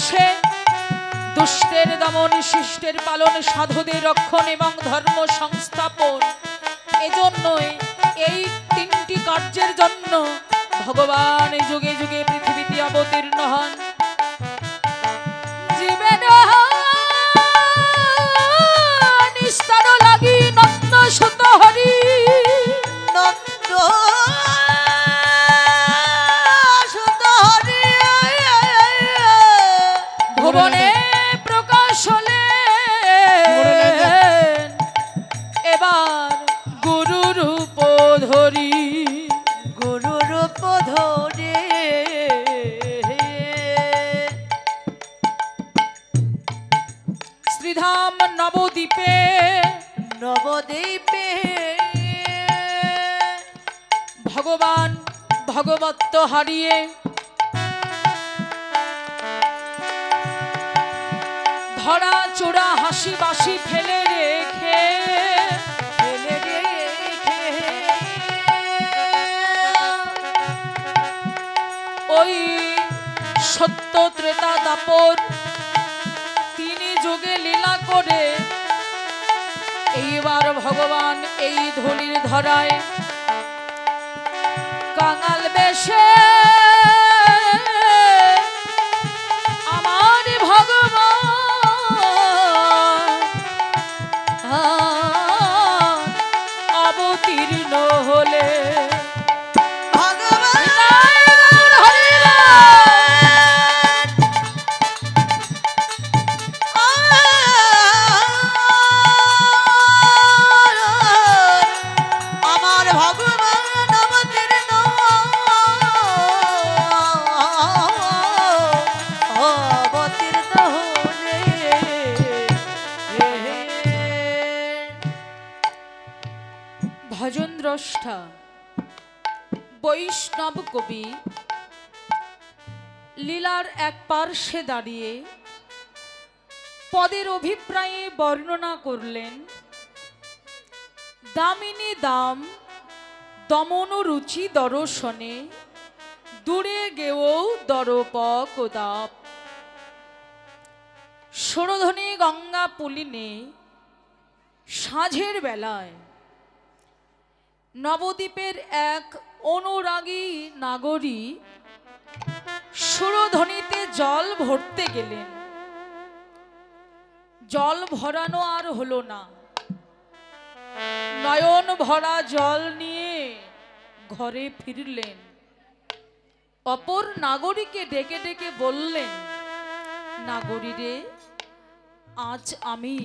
আসে দুষ্টের দমন, শিষ্টের পালন, সাধুদের রক্ষণ এবং ধর্ম সংস্থাপন। এজন্যই এই তিনটি কার্যের জন্য ভগবান যুগে যুগে পৃথিবীতে অবতীর্ণ হন। জীবের নিস্তার লাগি নন্দ সুত হরি, নন্দ সুত হরি ভুবনে প্রকাশ হলে এবার গুরু রূপ ধরি, গুরু রূপ ধরে শ্রীধাম নবদ্বীপে, নবদ্বীপে ভগবান ভগবত্ব হারিয়ে ধরা চূড়া হাসি বাসি ফেলে রেখে, ফেলে রেখে ওই সত্য ত্রেতা দাপর তিনি যুগে লীলা করে এইবার ভগবান এই ধুলির ধরায় কাঙাল বেশে আমার ভগবান অবতীর্ণ হলে। ভজন দ্রষ্টা বৈষ্ণব কবি লীলার এক পার্শ্বে দাঁড়িয়ে পদের অভিপ্রায়ে বর্ণনা করলেন। দামিনী দাম দমন রুচি দর্শনে, দূরে গেও দরপক দাপ, সরোধনে গঙ্গা পুলিনে সাঁঝের বেলায় নবদ্বীপের এক অনুরাগী নাগরী সুরধ্বনিতে জল ভরতে গেলেন। জল ভরানো আর হলো না, নয়ন ভরা জল নিয়ে ঘরে ফিরলেন। অপর নাগরীকে ডেকে ডেকে বললেন, নাগরী রে, আজ আমি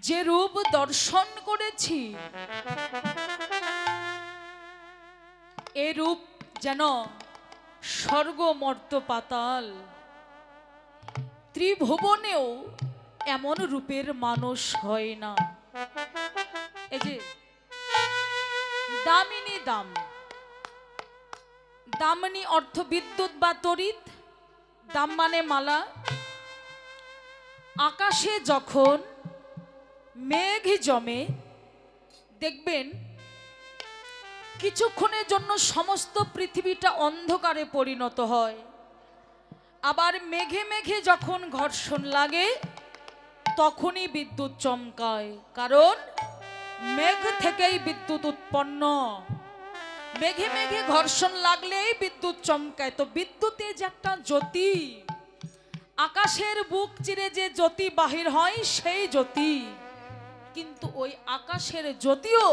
যে রূপ দর্শন করেছি এ রূপ যেন স্বর্গ মর্ত্য পাতাল ত্রিভুবনেও এমন রূপের মানুষ হয় না। এই যে দামিনী দাম, দামিনী অর্থ বিদ্যুৎ বা তড়িৎ, দাম মানে মালা। আকাশে যখন মেঘ জমে দেখবেন কিছুক্ষণের জন্য সমস্ত পৃথিবীটা অন্ধকারে পরিণত হয়, আবার মেঘে মেঘে যখন ঘর্ষণ লাগে তখনই বিদ্যুৎ চমকায়, কারণ মেঘ থেকেই বিদ্যুৎ উৎপন্ন। মেঘে মেঘে ঘর্ষণ লাগলেই বিদ্যুৎ চমকায়। তো বিদ্যুতে যে একটা জ্যোতি, আকাশের বুক চিরে যে জ্যোতি বাহির হয় সেই জ্যোতি, কিন্তু ওই আকাশের জ্যোতিও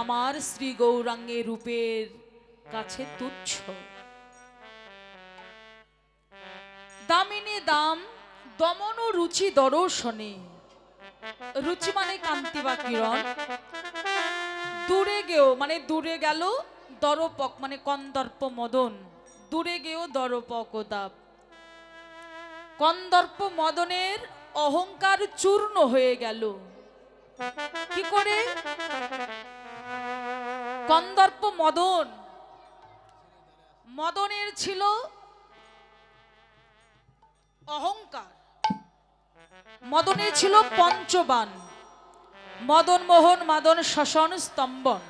আমার শ্রী গৌরাঙ্গের রূপের কাছে তুচ্ছ। দামিনী দাম দমন রুচি দর্শনে, রুচি মানে কান্তি বা কিরণ, দূরে গেও মানে দূরে গেল, দরপক মানে কন্দর্প মদন, দূরে গেও দরপক দাপ। কন্দর্প মদনের অহংকার চূর্ণ হয়ে গেল। কি করে? কন্দর্প মদন, মদনের ছিল অহংকার, মদনের ছিল পঞ্চবান, মদন মোহন মাদন শশন স্তম্ভন।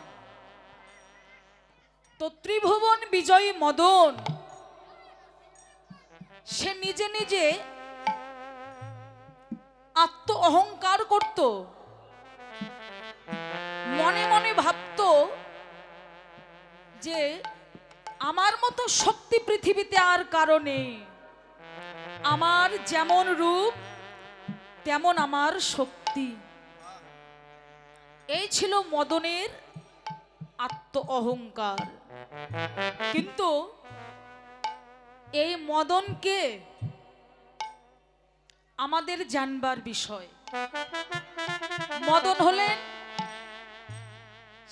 তো ত্রিভুবন বিজয়ী মদন সে নিজে নিজে আত্ম অহংকার করত, মনে মনে ভাবত যে আমার মতো শক্তি পৃথিবীতে আর কারো নেই, আমার যেমন রূপ তেমন আমার শক্তি। এই ছিল মদনের আত্ম অহংকার। কিন্তু এই মদনকে আমাদের জানবার বিষয়। মদন হলেন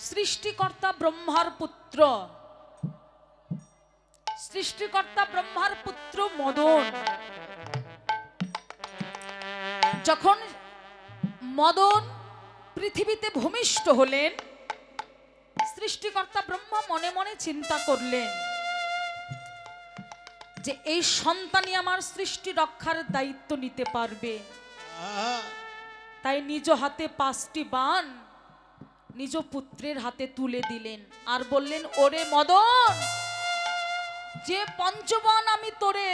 সৃষ্টিকর্তা ব্রহ্মার পুত্র। সৃষ্টিকর্তা ব্রহ্মার পুত্র মদন। যখন মদন পৃথিবীতে ভূমিষ্ঠ হলেন, সৃষ্টিকর্তা ব্রহ্মা মনে মনে চিন্তা করলেন যে এই সন্তানই আমার সৃষ্টি রক্ষার দায়িত্ব নিতে পারবে। তাই নিজ হাতে 5টি বাণ নিজ পুত্রের হাতে তুলে দিলেন আর বললেন, ওরে মদন, যে পঞ্চবাণ আমি তোরে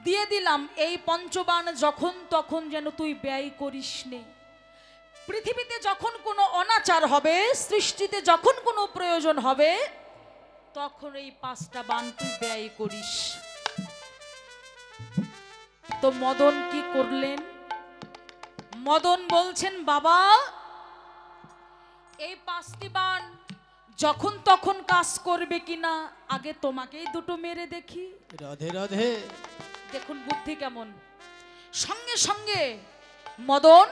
দিয়ে দিলাম, এই পঞ্চবাণ যখন তখন যেন তুই ব্যয় করিস নে। পৃথিবীতে যখন কোনো অনাচার হবে, সৃষ্টিতে যখন কোনো প্রয়োজন হবে, তখন এই 5টা বাণ তুই ব্যয় করিস। তো মদন কি করলেন? মদন বলছেন, বাবা, এই 5টি বাণ যখন তখন কাজ করবে কিনা আগে তোমাকেই দুটো মেরে দেখি। রাধে রাধে। দেখুন বুদ্ধি কেমন। সঙ্গে সঙ্গে মদন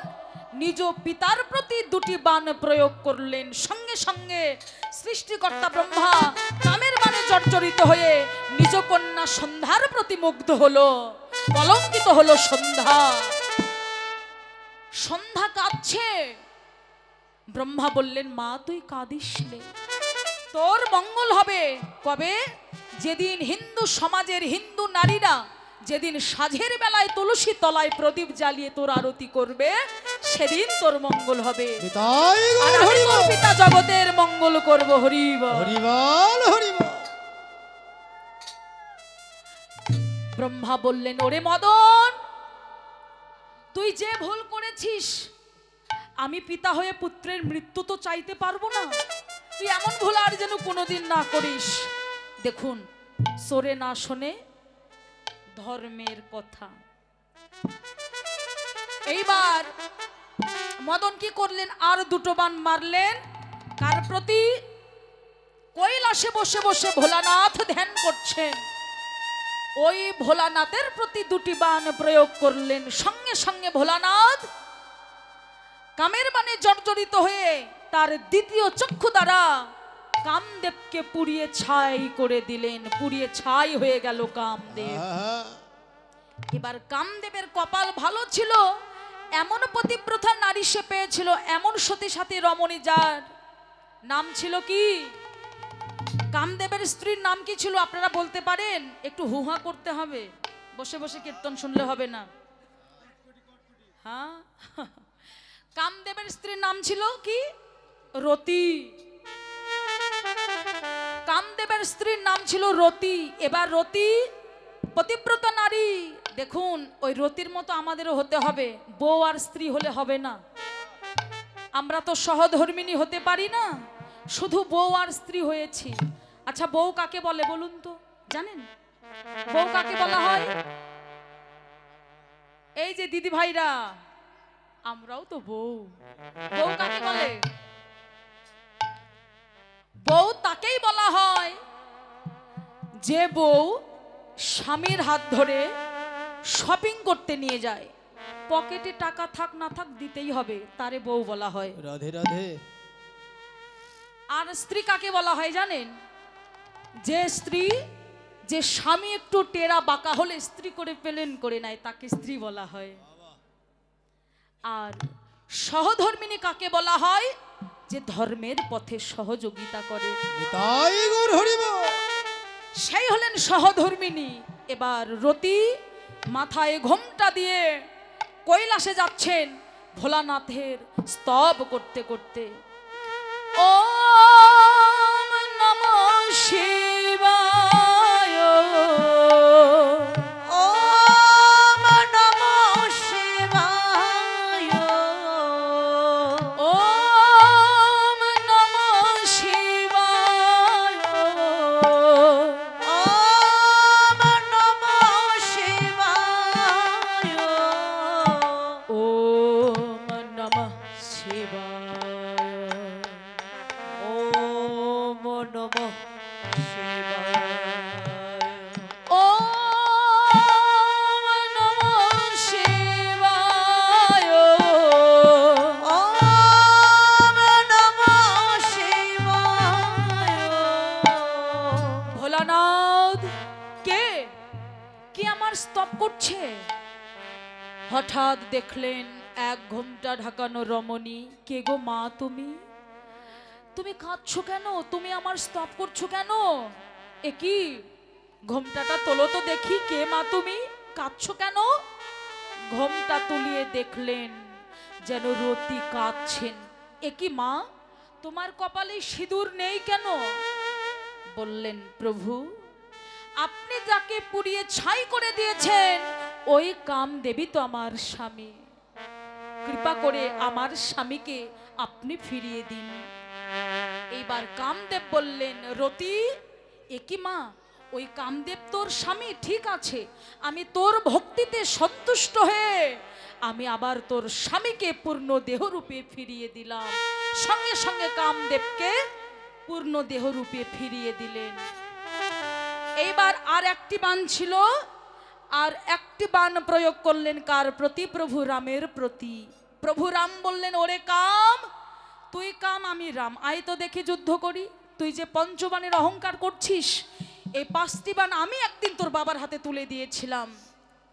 নিজ পিতার প্রতি 2টি বাণ প্রয়োগ করলেন। সঙ্গে সঙ্গে সৃষ্টিকর্তা ব্রহ্মা কামের বাণে জর্জরিত হয়ে নিজ কন্যা সন্ধ্যার প্রতি মুগ্ধ হলো, কলঙ্কিত হলো সন্ধ্যা। সন্ধ্যা কাঁদছে। ব্রহ্মা বললেন, মা তুই কাঁদিস নে, তোর মঙ্গল হবে। কবে? যেদিন হিন্দু সমাজের হিন্দু নারীরা যেদিন সাঁঝের বেলায় তুলসী তলায় প্রদীপ জ্বালিয়ে তোর আরতি করবে, সেদিন তোর মঙ্গল হবে। আর আমি তোর পিতা জগতের মঙ্গল করব। হরি বল, হরি বল, হরি বল। ব্রহ্মা বললেন, ওরে মদন, তুই যে ভুল করেছিস, আমি পিতা হয়ে পুত্রের মৃত্যু তো চাইতে পারবো না। তুই এমন ভুল আর যেন কোনোদিন না করিস। দেখুন, সরে না শোনে ধর্মের কথা। এইবার মদন কি করলেন? আর 2টো বাণ মারলেন। কার প্রতি? কৈলাসে বসে বসে ভোলানাথ ধ্যান করছেন, ওই ভোলানাথের প্রতি 2টি বাণ প্রয়োগ করলেন। সঙ্গে সঙ্গে ভোলানাথ কামের বাণে জর্জরিত হয়ে তার 2য় চক্ষু দ্বারা কামদেবকে পুড়িয়ে ছাই করে দিলেন। পুড়িয়ে ছাই হয়ে গেল কামদেব। এবার কামদেবের কপাল ভালো ছিল, এমন পতিব্রতা নারী সে পেয়েছিল, এমন সতী সাথী রমণী, যার নাম ছিল কি? কামদেবের স্ত্রীর নাম কি ছিল আপনারা বলতে পারেন? একটু হুহা করতে হবে, বসে বসে কীর্তন শুনলে হবে না। হ্যাঁ, কামদেবের স্ত্রীর নাম ছিল কি? রতি। কামদেবের স্ত্রীর নাম ছিল রতি। এবার রতি পতিব্রতা নারী। দেখুন, ওই রতির মতো আমাদেরও হতে হবে, বউ আর স্ত্রী হলে হবে না। আমরা তো সহধর্মিণী হতে পারি না, শুধু বউ আর স্ত্রী হয়েছি। আচ্ছা, বউ কাকে বলে বলুন তো? জানেন বউ কাকে বলা হয়? এই যে দিদি ভাইরা, আমরাও তো বউ। বউ কাকে বলে? বউ তাকেই বলা হয় যে বউ স্বামীর হাত ধরে শপিং করতে নিয়ে যায়, পকেটে টাকা থাক না থাক দিতেই হবে, তারে বউ বলা হয়। রাধে রাধে। আর স্ত্রী কাকে বলা হয় জানেন? যে স্ত্রী, যে স্বামী একটু টেরা বাঁকা হলে স্ত্রী করে প্লেন করে নেয়, তাকে স্ত্রী বলা হয়। আর সহধর্মিণী কাকে বলা হয়? যে ধর্মের পথে সহযোগিতা করে, সেই হলেন সহধর্মিণী। এবার রতি মাথায় ঘোমটা দিয়ে কৈলাসে যাচ্ছেন ভোলানাথের স্তব করতে করতে। ওম নমঃ শিবায়, হঠাৎ দেখলেন এক ঘোমটা ঢাকানো রমণী। কে গো মা তুমি? তুমি কাঁদছো কেন? তুমি আমার স্তব করছো কেন? এ কি? ঘোমটাটা তোলো তো দেখি, কে মা তুমি? কাঁদছো কেন? ঘোমটা তুলিয়ে দেখলেন যেন রতি কাঁদছেন। এ কি মা, তোমার কপালে সিঁদুর নেই কেন? বললেন প্রভু, আপনি যাকে পুড়িয়ে ছাই করে দিয়েছেন ওই কামদেবী তো আমার স্বামী। কৃপা করে আমার স্বামীকে আপনি ফিরিয়ে দিন। এইবার কামদেব বললেন, রতি, এ কি মা, ওই কামদেব তোর স্বামী ঠিক আছে, আমি তোর ভক্তিতে সন্তুষ্ট হয়ে আমি আবার তোর স্বামীকে পূর্ণ দেহরূপে ফিরিয়ে দিলাম। সঙ্গে সঙ্গে কামদেবকে পূর্ণ দেহরূপে ফিরিয়ে দিলেন। এইবার আর একটি বাণ ছিল, আর একটি বাণ প্রয়োগ করলেন কার প্রতি? প্রভু রামের প্রতি। প্রভু রাম বললেন, ওরে কাম, তুই কাম আমি রাম, আয় তো দেখি যুদ্ধ করি। তুই যে পঞ্চবাণের অহংকার করছিস, এই 5টি বাণ আমি একদিন তোর বাবার হাতে তুলে দিয়েছিলাম,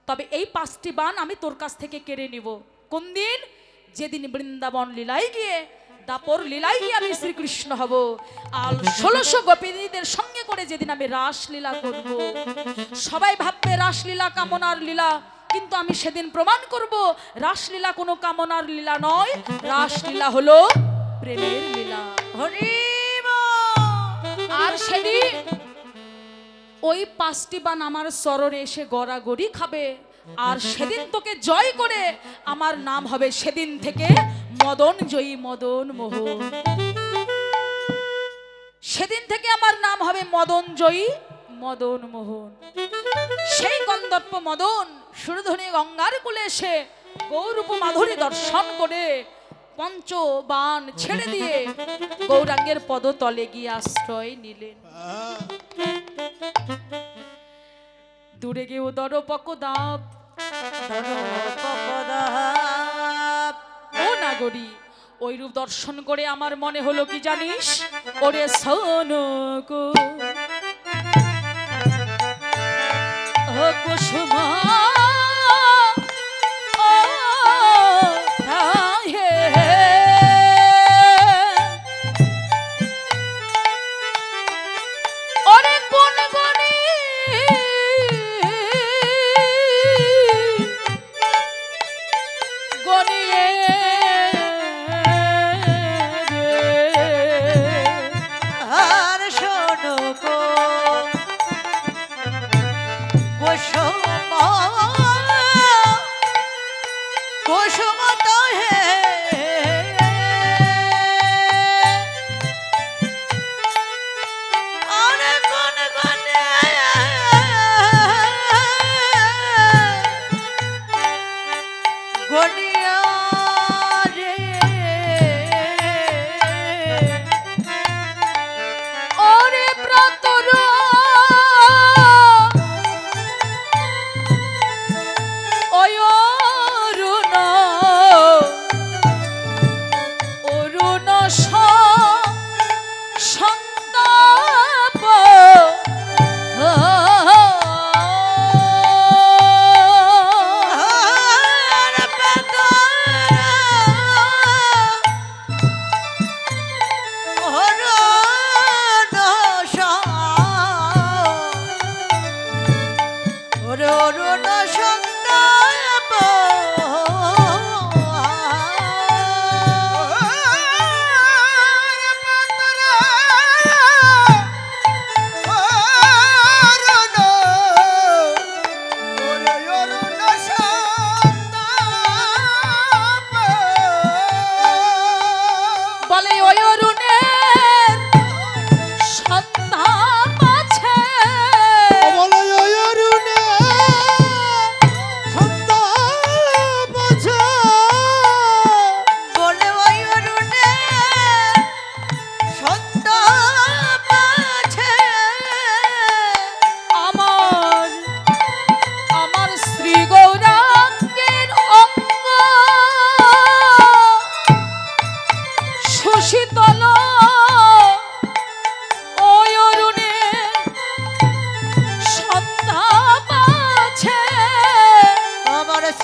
তবে এই 5টি বাণ আমি তোর কাছ থেকে কেড়ে নিব। কোন দিন? যেদিন বৃন্দাবন লীলায় গিয়ে, দাপর লীলায় গিয়ে আমি শ্রীকৃষ্ণ হব, আর 1600 গোপিনীদের সঙ্গে করে যেদিন আমি রাসলীলা করব। সবাই ভাববে রাসলীলা কামনার লীলা, কিন্তু আমি সেদিন প্রমাণ করব রাসলীলা কোনো কামনার লীলা নয়, রাসলীলা হলো প্রেমের লীলা। হরি আর সেদিন ওই 5টি বাণ আমার চরণে এসে গড়াগড়ি খাবে, আর সেদিন তোকে জয় করে আমার নাম হবে সেদিন থেকে মদন জয়ী, মদন মোহন। সেদিন থেকে আমার নাম হবে মদন জয়ী, মদন মোহন। সেই গন্ধর্ব মদন সুরধনী গঙ্গার কুলে এসে গৌরূপ মাধুরী দর্শন করে পঞ্চবাণ ছেড়ে দিয়ে গৌরাঙ্গের পদতলে গিয়ে আশ্রয় নিলেন। দূরে গিয়ে উদর পকদাব, ও নাগরী, ওই রূপ দর্শন করে আমার মনে হলো কি জানিস? ওরে সনকো ও কুসুমা কুসুম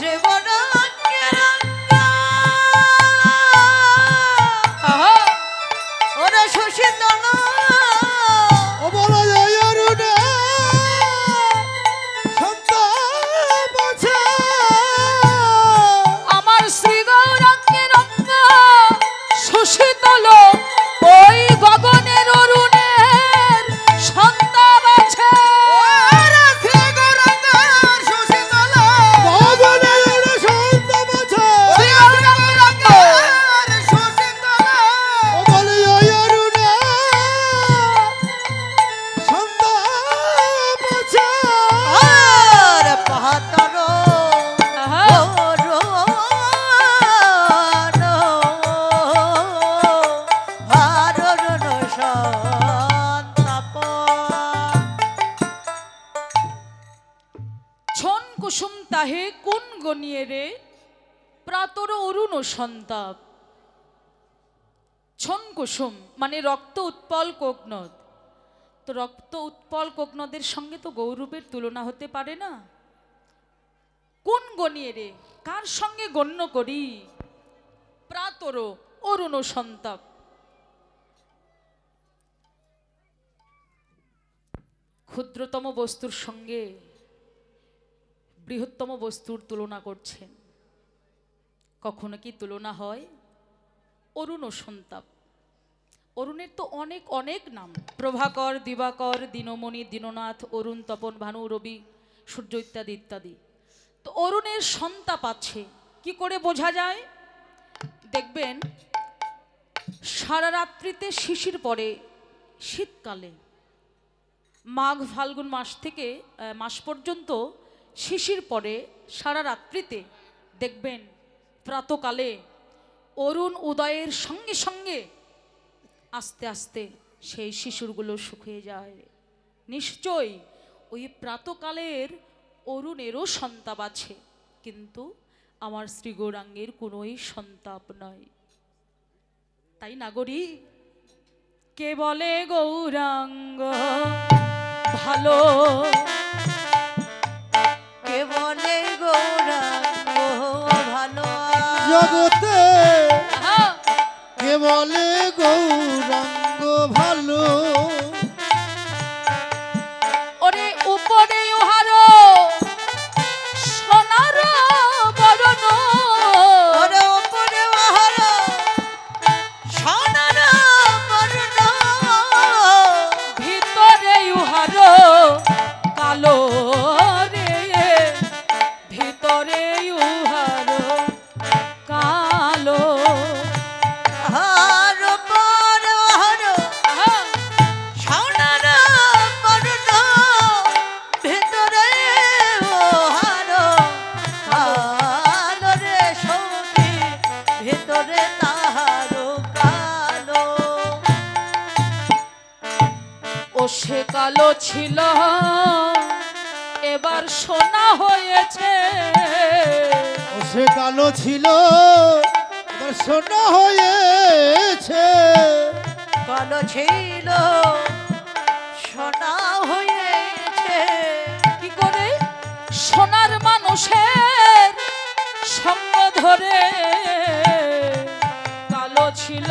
শ্রীবরঙ্গের রঙ্গা আহা, ওরে শশীতলা ও বলা যায় অরুণে সন্তাপ আছে আমার শ্রী গৌরাঙ্গের রঙ্গ সুশীতল ওই গগনের অরুণের সন্তাপ আছে। ভবনের সন্তাপ আছে ও বলা যায় অরুণে সন্তাপ আছে আর পাহাতর আহা, ছন কুসুম তাহে কোন গনিয়ে রে প্রাতর অরুণ সন্তাপ। ছন কুসুম মানে রক্ত উৎপল কোকনদ, তো রক্ত উৎপল কোকনদের সঙ্গে তো গৌরবের তুলনা হতে পারে না। কোন গনিয়ে রে কার সঙ্গে গণ্য করি প্রাতর অরুণ সন্তাপ। ক্ষুদ্রতম বস্তুর সঙ্গে বৃহত্তম বস্তুর তুলনা করছেন, কখনো কি তুলনা হয়? অরুণ সন্তাপ, অরুণের তো অনেক অনেক নাম, প্রভাকর, দিবাকর, দিনমণি, দীননাথ, অরুণ, তপন, ভানু, রবি, সূর্য ইত্যাদি ইত্যাদি। তো অরুণের সন্তাপ আছে, কি করে বোঝা যায়? দেখবেন সারা রাত্রিতে শিশির পড়ে, শীতকালে মাঘ ফাল্গুন মাস থেকে মাস পর্যন্ত শিশির পড়ে, সারা রাত্রিতে দেখবেন প্রাতকালে অরুণ উদয়ের সঙ্গে সঙ্গে আস্তে আস্তে সেই শিশুরগুলো শুকিয়ে যায়। নিশ্চয়ই ওই প্রাতকালের অরুণেরও সন্তাপ আছে, কিন্তু আমার শ্রী গৌরাঙ্গের কোনোই সন্তাপ নয়। তাই নাগরী কে বলে গৌরাঙ্গ ভালো, কে বলে গৌরাঙ্গ ভালো জগতে আহা, কে বলে গৌরাঙ্গ ভালো ওরে উপরে উহার সোনার বরণ, ওরে ওপরে আহার সোনার বর্ণ ভিতরে উহার কালো রে, ভিতরে উহার কালো। আহার ওপরে আহার আহা, সোনার বর্ণ ভিতরে ওহার কালো রে সখী ভিতরে তাহার কালো ও সে কালো ছিল এবার সোনা হয়েছে, ও সে কালো ছিল এবার সোনা হয়েছে কালো ছিল সোনা হয়েছে কি করে? সোনার মানুষের সঙ্গ ধরে কালো ছিল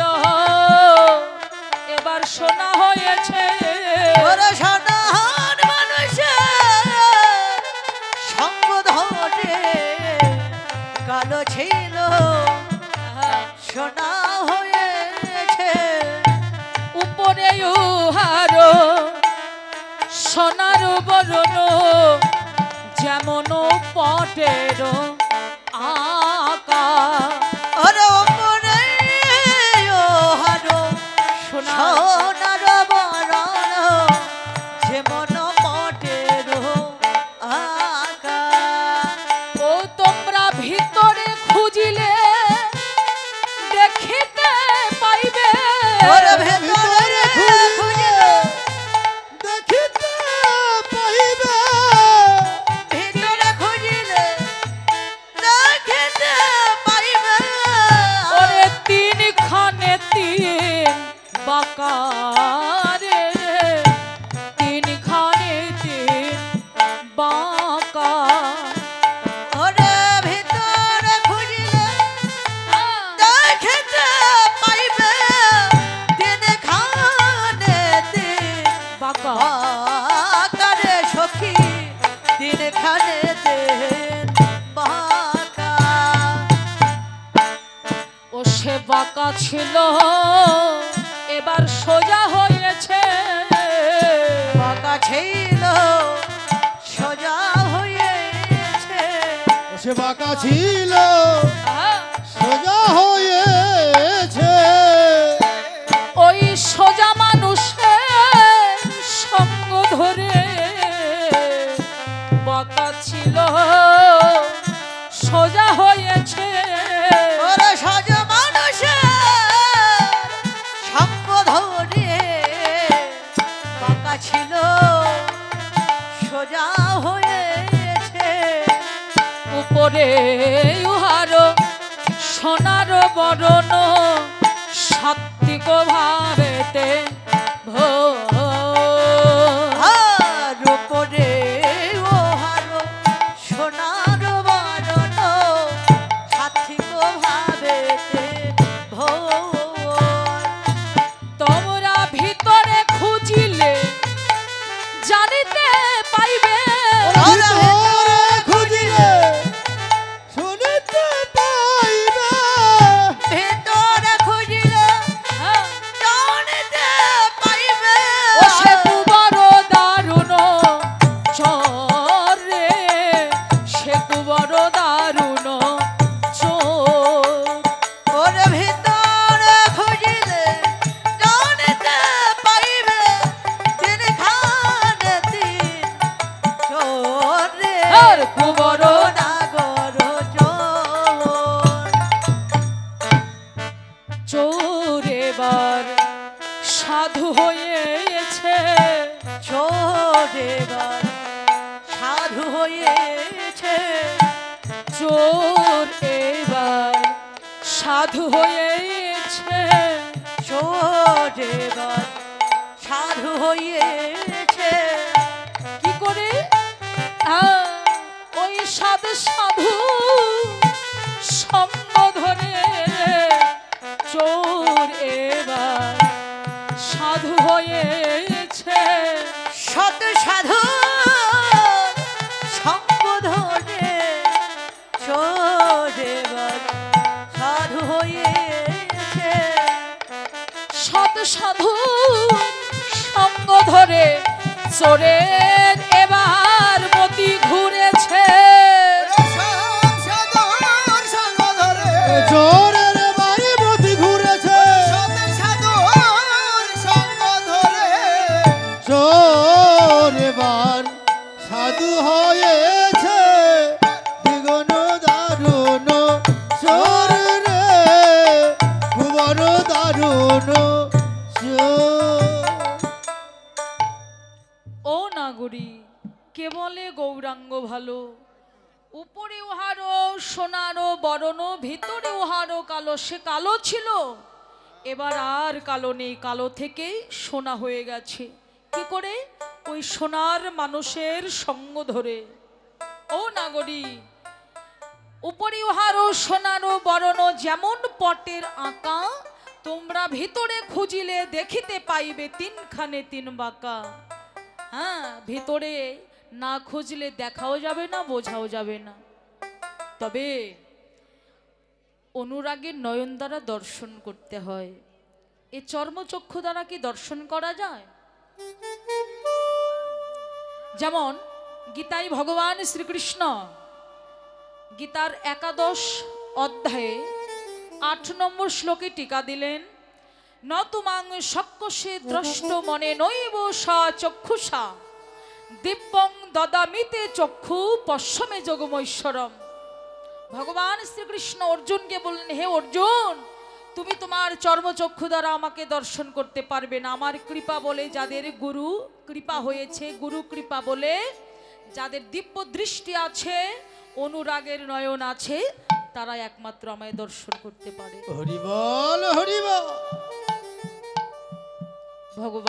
এবার সোনা হয়েছে। ওরে সোনার মানুষের সঙ্গ ধরে কালো ছিল আহা, সোনা হয়েছে উপরে উহার সোনার বরণ যেমন পটের আকা। ওরে ওপরে ওহার সোনা সোনার বরণ যেমন পটের আকা ও তোমরা ভিতরে খুঁজিলে দেখিতে পাইবে, ওরে ভেতরে খুঁজে দেখিতে পাইবে ভিতরে খুঁজিলে দেখিতে পাইবে ওরে তিন খানে তিন বাকারে, তিন খানে তিন বাঁকা। ওরে ভিতরে বাঁকা ছিল এবার সোজা হয়েছে, বাঁকা ছিল সোজা হয়েছে। সে বাঁকা ছিল হ্যাঁ, সোজা হয়েছে। ওই সোজা মানুষের সঙ্গ ধরে বাঁকা ছিল সোজা হয়েছে। ওরে সাজা মানুষের সঙ্গ ধরে বাঁকা ছিল সোজা হয়েছে। উপরে উহারো সোনার বরণ সাত্বিক ভাবেতে আর উপরে ওহারো সোনার বরণ সাত্বিক ভাবেতে ভোর। তোমরা ভিতরে খুঁজিলে জানিতে পাইবে। ওরা ভিতরে খুঁজিলে শুনিতে পাইবে। ভেতরে খুঁজিলে হ্যাঁ, জানিতে পাইবে। ও সে কুবর দারুণ চোর রে, সে কুবর দারুণ চোর। ওরে ভিতরে খুঁজিলে জানিতে পাইবে। তিন খানে তিন চোর রে, আর কুবর নাগর চোর। চোর এবার সাধু হয়েছে, চোর এবার সাধু হয়েছে। চোর এবার সাধু হয়েছে। চোর এবার সাধু হয়েছে। কি করে? ওই সাধু সাধু সঙ্গ ধরে চোর এবার সাধু হয়েছে। সত সাধু সঙ্গ ধরে চোর এবার সাধু হয়েছে। সৎ সাধু সঙ্গ ধরে চোরের এবার মতি ঘুরেছে। চোরের বাড়ি মতি ঘুরেছে। চোর এবার সাধু হয়েছে। দ্বিগুণ দারুণ চোর রে, কুবর দারুণ চোর। ও নাগরী, কে বলে গৌরাঙ্গ ভালো? উপরে উহারো সোনারো বরণ, ভিতরে উহারো কালো। সে কালো ছিল, এবার আর কালো নেই, কালো থেকেই সোনা হয়ে গেছে। কি করে? ওই সোনার মানুষের সঙ্গ ধরে। ও নাগরী, উপরে উহারো সোনারো বরণ যেমন পটের আঁকা, তোমরা ভিতরে খুঁজিলে দেখিতে পাইবে তিনখানে তিন বাঁকা। হ্যাঁ, ভিতরে না খুঁজলে দেখাও যাবে না, বোঝাও যাবে না। তবে অনুরাগের নয়ন দ্বারা দর্শন করতে হয়। এ চর্মচক্ষু দ্বারা কি দর্শন করা যায়? যেমন গীতায় ভগবান শ্রীকৃষ্ণ গীতার 11 অধ্যায়ে 8 নম্বর শ্লোকে টিকা দিলেন, ন তুমাং শক্যসে দ্রষ্ট মনে নৈব সা চক্ষুষা দিব্যং দদামিতে চক্ষু পশ্যমে যোগমৈশ্বরম। ভগবান শ্রীকৃষ্ণ অর্জুনকে বললেন, হে অর্জুন, তুমি তোমার চর্মচক্ষু দ্বারা আমাকে দর্শন করতে পারবে না। আমার কৃপা বলে যাদের গুরু কৃপা হয়েছে, গুরু কৃপা বলে যাদের দিব্য দৃষ্টি আছে, অনুরাগের নয়ন আছে, তারা একমাত্র আমায় দর্শন করতে পারে। হরি বল হরি বল। ভগবান